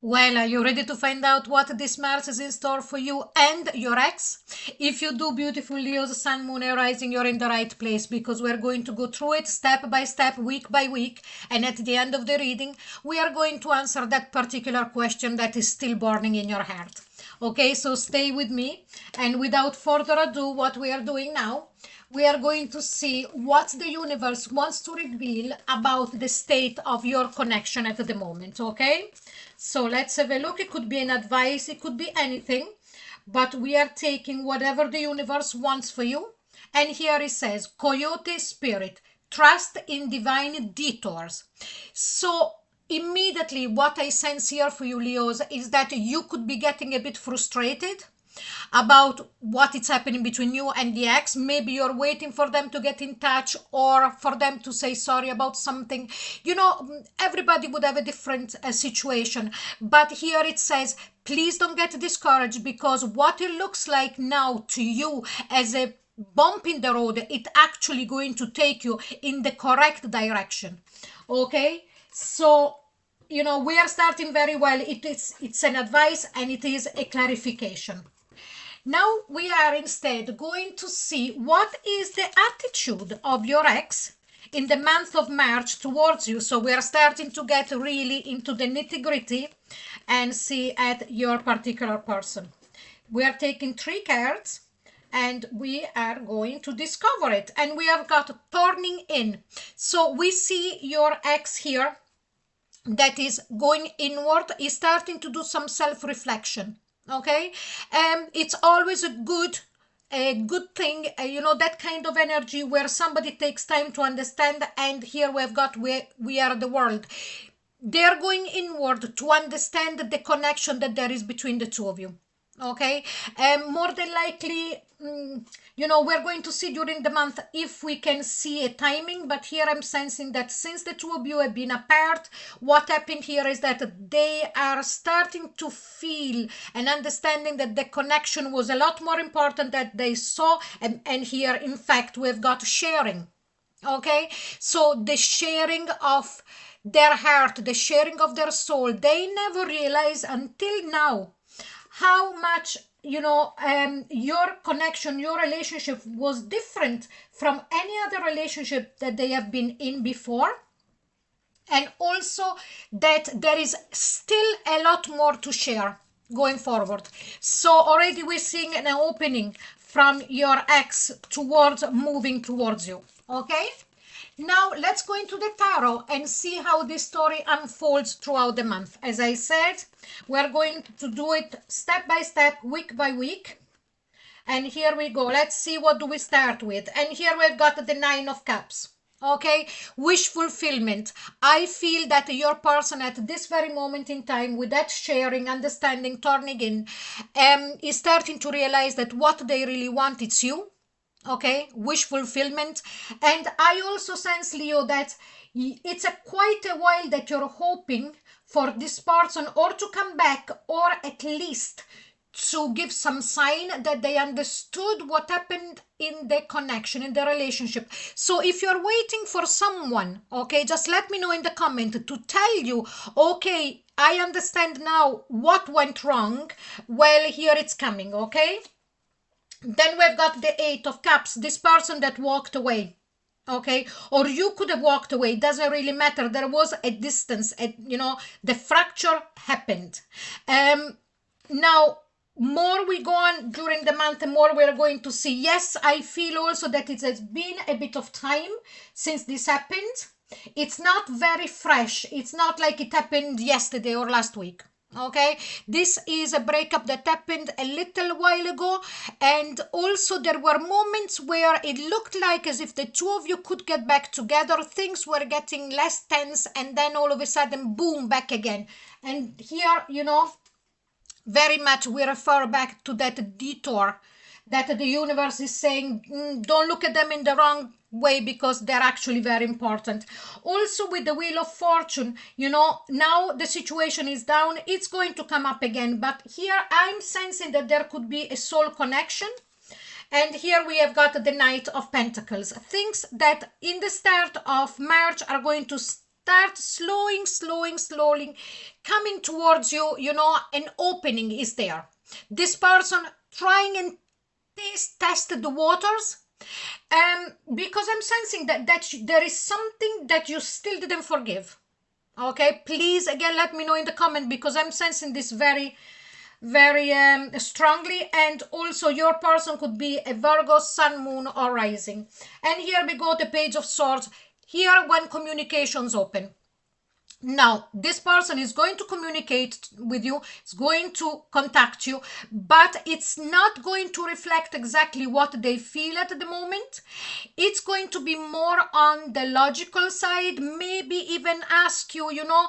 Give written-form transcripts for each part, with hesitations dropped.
Well, are you ready to find out what this Mars is in store for you and your ex? If you do, beautiful Leo's Sun, Moon, and Rising, you're in the right place because we're going to go through it step by step, week by week. And at the end of the reading, we are going to answer that particular question that is still burning in your heart. Okay, so stay with me. And without further ado, what we are doing now, we are going to see what the universe wants to reveal about the state of your connection at the moment. Okay, so let's have a look. It could be an advice, it could be anything, but we are taking whatever the universe wants for you. And here it says, Coyote spirit, trust in divine detours. So immediately what I sense here for you, Leos, is that you could be getting a bit frustrated about what is happening between you and the ex. Maybe you're waiting for them to get in touch or for them to say sorry about something. You know, everybody would have a different situation, but here it says, please don't get discouraged, because what it looks like now to you as a bump in the road, it actually going to take you in the correct direction. Okay, so you know, we are starting very well. It's an advice and it is a clarification. Now we are instead going to see what is the attitude of your ex in the month of March towards you. So we are starting to get really into the nitty-gritty and see at your particular person. We are taking 3 cards and we are going to discover it. And we have got turning in. So we see your ex here that is going inward, is starting to do some self-reflection. Okay, it's always a good thing, you know, that kind of energy where somebody takes time to understand. And here we've got we are the world. They're going inward to understand the connection that there is between the two of you. Okay, more than likely, you know, we're going to see during the month if we can see a timing. But here I'm sensing that since the two of you have been apart, what happened here is that they are starting to feel and understanding that the connection was a lot more important than they saw. And here in fact we've got sharing. Okay, so the sharing of their heart, the sharing of their soul, they never realize until now how much, you know, your connection, your relationship was different from any other relationship that they have been in before. And also that there is still a lot more to share going forward. So already we're seeing an opening from your ex towards moving towards you. Okay, now let's go into the tarot and see how this story unfolds throughout the month. As I said, we're going to do it step by step, week by week. And here we go. Let's see, what do we start with? And here we've got the 9 of Cups. Okay, wish fulfillment. I feel that your person at this very moment in time, with that sharing, understanding, turning in, is starting to realize that what they really want, it's you. Okay, wish fulfillment. And I also sense, Leo, that it's quite a while that you're hoping for this person or to come back, or at least to give some sign that they understood what happened in the connection, in the relationship. So if you're waiting for someone, okay, just let me know in the comment to tell you, okay, I understand now what went wrong. Well, here it's coming. Okay, then we've got the 8 of Cups, this person that walked away. Okay, or you could have walked away, doesn't really matter. There was a distance, you know, the fracture happened. Now more we go on during the month, the more we're going to see. Yes, I feel also that it has been a bit of time since this happened. It's not very fresh. It's not like it happened yesterday or last week. Okay, this is a breakup that happened a little while ago. And also there were moments where it looked like as if the two of you could get back together. Things were getting less tense, and then all of a sudden, boom, back again. And here, you know, very much we refer back to that detour that the universe is saying, don't look at them in the wrong way, because they're actually very important. Also with the Wheel of Fortune, you know, now the situation is down, it's going to come up again. But here I'm sensing that there could be a soul connection. And here we have got the Knight of Pentacles. Things that in the start of March are going to start start slowly coming towards you. You know, an opening is there. This person trying and test the waters, because I'm sensing that there is something that you still didn't forgive. Okay, please again let me know in the comment, because I'm sensing this very strongly. And also your person could be a Virgo, sun, moon, or rising. And here we go, the Page of Swords. Here, when communications open, now this person is going to communicate with you, is going to contact you, but it's not going to reflect exactly what they feel at the moment. It's going to be more on the logical side, maybe even ask you, you know,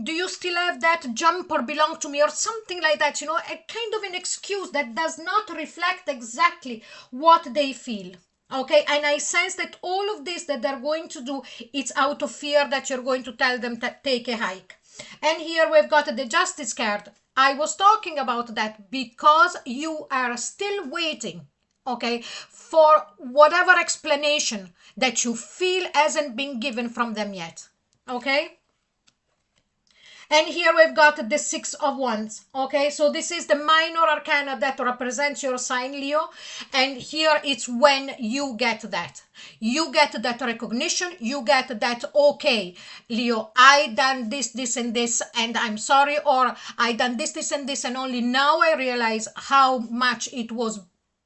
do you still have that jumper belong to me, or something like that, you know, a kind of an excuse that does not reflect exactly what they feel. Okay, and I sense that all of this that they're going to do, it's out of fear that you're going to tell them to take a hike. And here we've got the Justice card. I was talking about that because you are still waiting, okay, for whatever explanation that you feel hasn't been given from them yet. Okay. And here we've got the Six of Wands. Okay, so this is the minor arcana that represents your sign, Leo. And here it's when you get that. You get that recognition. You get that, okay, Leo, I done this, and this, and I'm sorry. Or I done this, and this, and only now I realize how much it was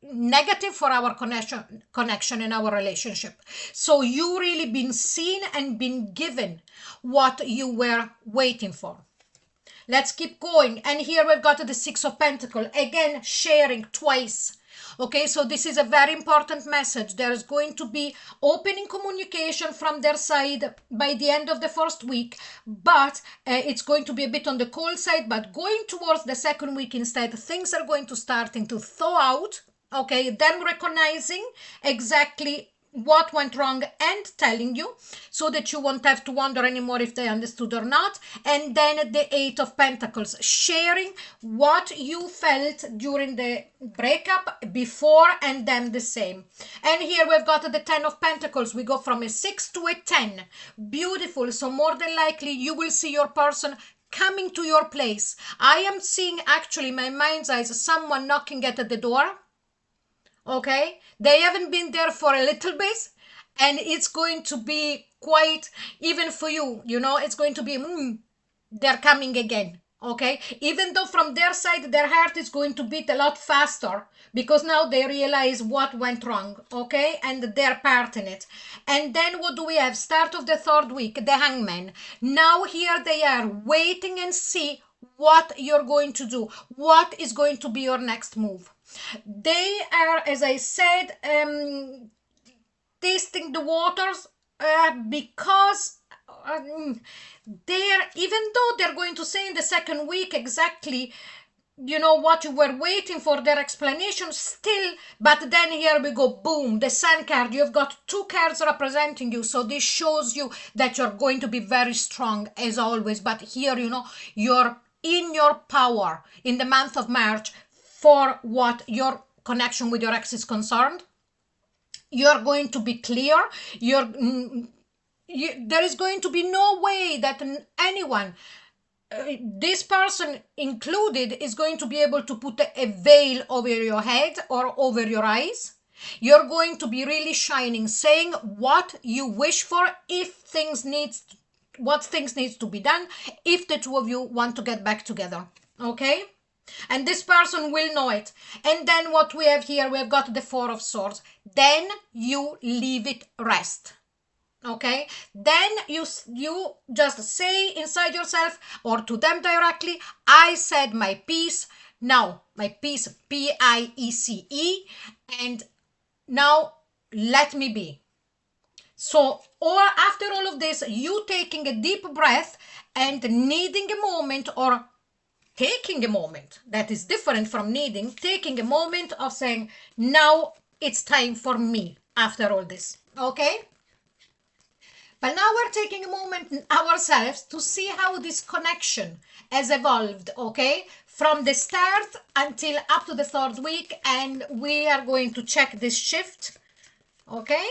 negative for our connection in our relationship. So you really been seen and been given what you were waiting for. Let's keep going. And here we've got the Six of Pentacles, again sharing twice. Okay, so this is a very important message. There's going to be opening communication from their side by the end of the first week, but it's going to be a bit on the cold side. But going towards the second week instead, things are going to starting to thaw out. Okay, them recognizing exactly what went wrong and telling you, so that you won't have to wonder anymore if they understood or not. And then the Eight of Pentacles, sharing what you felt during the breakup before, and then the same. And here we've got the Ten of Pentacles. We go from a 6 to a 10. Beautiful. So more than likely you will see your person coming to your place. I am seeing, actually, in my mind's eyes, someone knocking at the door. Okay, they haven't been there for a little bit, and it's going to be quite, even for you, you know, it's going to be they're coming again. Okay, even though from their side their heart is going to beat a lot faster, because now they realize what went wrong. Okay, and they're part in it. And then what do we have? Start of the third week, the Hangman. Now here they are waiting and see what you're going to do, what is going to be your next move. They are, as I said, tasting the waters, because they're, even though they're going to say in the second week exactly, you know, what you were waiting for, their explanation still. But then here we go, boom, the Sun card. You've got two cards representing you, so this shows you that you're going to be very strong as always. But here, you know, you're in your power in the month of March for what your connection with your ex is concerned. You're going to be clear. There is going to be no way that anyone, this person included, is going to be able to put a veil over your head or over your eyes. You're going to be really shining, saying what you wish for, what things needs to be done, if the two of you want to get back together. Okay, and this person will know it. And then what we have here, we've got the Four of Swords. Then you leave it rest. Okay, then you just say inside yourself or to them directly, I said my piece. Now my piece, P-I-E-C-E, and now let me be. So, or after all of this, you taking a deep breath and needing a moment, or taking a moment that is different from needing, taking a moment of saying, now it's time for me after all this. Okay, but now we're taking a moment ourselves to see how this connection has evolved. Okay, from the start until up to the third week, and we are going to check this shift. Okay,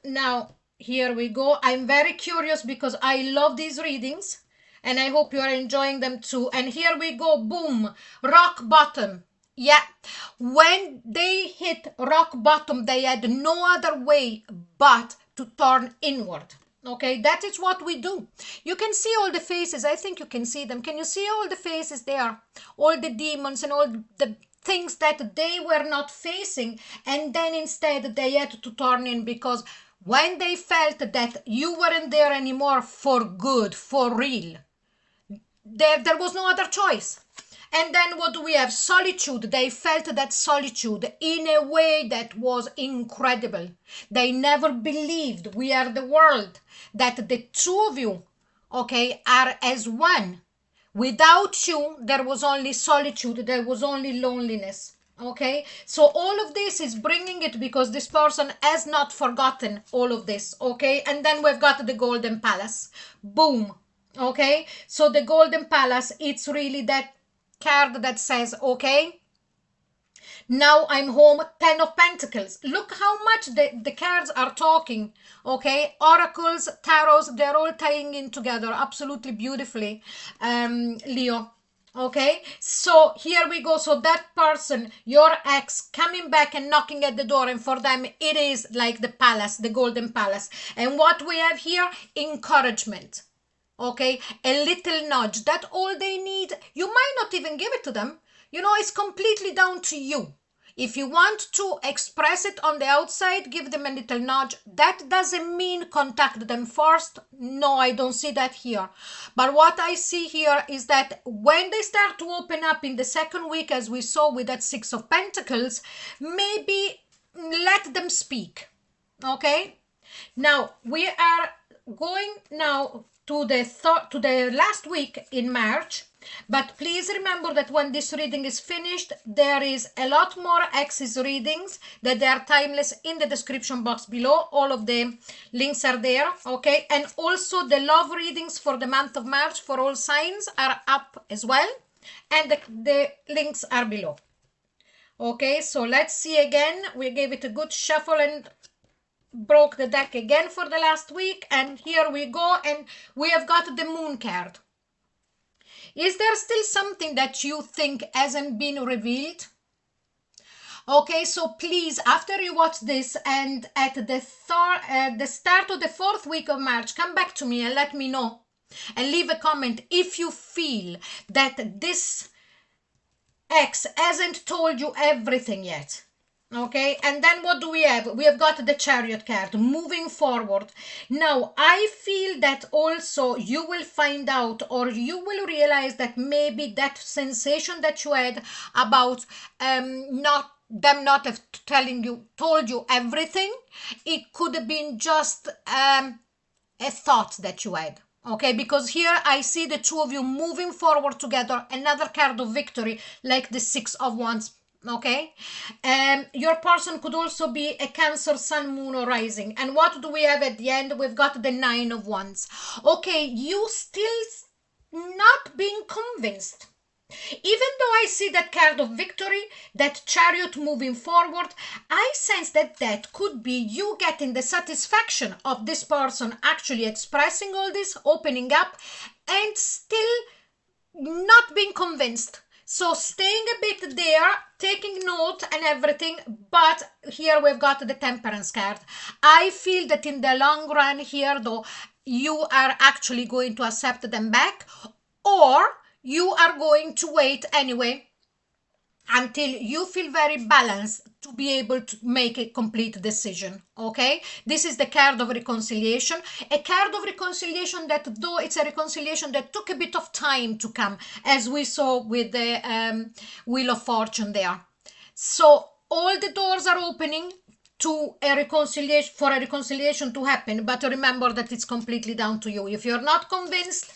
now Here we go. I'm very curious because I love these readings and I hope you are enjoying them too. And here we go. Boom. Rock bottom. Yeah. When they hit rock bottom, they had no other way but to turn inward. Okay, that is what we do. You can see all the faces. I think you can see them. Can you see all the faces there? All the demons and all the things that they were not facing, and then instead they had to turn in, because when they felt that you weren't there anymore for good, for real, there was no other choice. And then what do we have? Solitude. They felt that solitude in a way that was incredible. They never believed we are the world, that the two of you, okay, are as one. Without you, there was only solitude, there was only loneliness. Okay, so all of this is bringing it because this person has not forgotten all of this. Okay, and then we've got the Golden Palace. Boom. Okay, so the Golden Palace, it's really that card that says, okay, now I'm home. 10 of Pentacles. Look how much the cards are talking. Okay, oracles, tarots, they're all tying in together absolutely beautifully, Leo. Okay, so here we go. So that person, your ex, coming back and knocking at the door, and for them it is like the palace, the Golden Palace. And what we have here? Encouragement. Okay, a little nudge. That all they need. You might not even give it to them. You know, it's completely down to you. If you want to express it on the outside, give them a little nudge. That doesn't mean contact them first. No, I don't see that here. But what I see here is that when they start to open up in the second week, as we saw with that Six of Pentacles, maybe let them speak. Okay? Now, we are going now to the last week in March, but please remember that when this reading is finished, there is a lot more Axis readings, that they are timeless, in the description box below. All of the links are there. Okay, and also the love readings for the month of March for all signs are up as well, and the links are below. Okay, so let's see again. We gave it a good shuffle and broke the deck again for the last week, and here we go, and we have got the Moon card. Is there still something that you think hasn't been revealed? Okay, so please, after you watch this and at the start of the fourth week of March, come back to me and let me know, and leave a comment if you feel that this ex hasn't told you everything yet. Okay, and then what do we have? We have got the Chariot card, moving forward. Now, I feel that also you will find out, or you will realize that maybe that sensation that you had about not have told you everything, it could have been just a thought that you had. Okay, because here I see the two of you moving forward together. Another card of victory, like the Six of Wands. Okay, your person could also be a Cancer, Sun, Moon, or Rising. And what do we have at the end? We've got the Nine of Wands. Okay, you still not being convinced. Even though I see that card of victory, that Chariot moving forward, I sense that that could be you getting the satisfaction of this person actually expressing all this, opening up, and still not being convinced. So staying a bit there, taking note and everything, but here we've got the Temperance card. I feel that in the long run here, though, you are actually going to accept them back, or you are going to wait anyway until you feel very balanced to be able to make a complete decision. Okay, this is the card of reconciliation, a card of reconciliation that, though it's a reconciliation that took a bit of time to come, as we saw with the Wheel of Fortune there. So all the doors are opening to a reconciliation, for a reconciliation to happen, but remember that it's completely down to you. If you're not convinced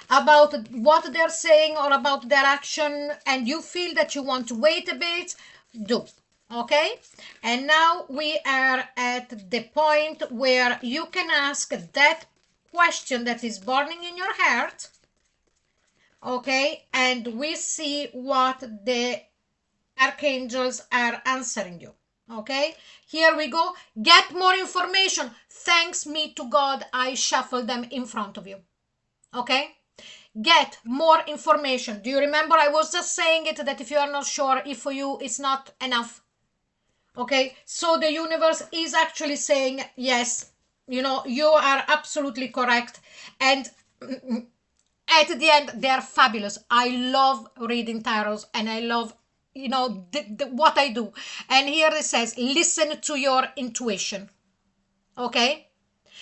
about what they're saying or about their action, and you feel that you want to wait a bit, do. Okay, and now we are at the point where you can ask that question that is burning in your heart. Okay, and we see what the archangels are answering you. Okay, here we go. Get more information. Thanks me to God, I shuffle them in front of you. Okay, get more information. Do you remember I was just saying it, that if you are not sure, if for you it's not enough? Okay, so the universe is actually saying yes, you know, you are absolutely correct. And at the end, they are fabulous. I love reading tarots, and I love, you know, what I do. And here it says listen to your intuition. Okay,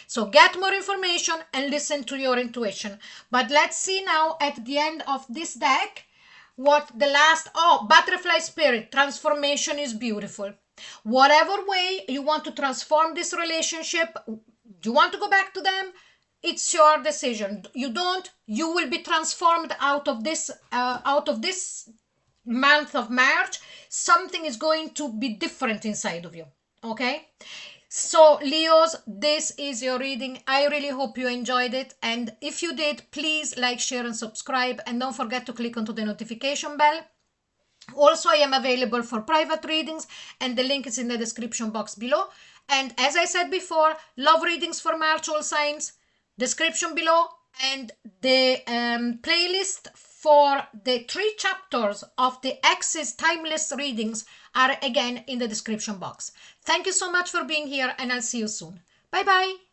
so get more information and listen to your intuition. But let's see now at the end of this deck what the last, oh, butterfly spirit, transformation is beautiful. Whatever way you want to transform this relationship, you want to go back to them, it's your decision. You don't, you will be transformed out of this month of March. Something is going to be different inside of you. Okay, so Leos, this is your reading. I really hope you enjoyed it, and if you did, please like, share and subscribe, and don't forget to click onto the notification bell. Also, I am available for private readings, and the link is in the description box below. And as I said before, love readings for March, all signs, description below, and the playlist for the 3 chapters of the X's timeless readings are again in the description box. Thank you so much for being here, and I'll see you soon. Bye bye.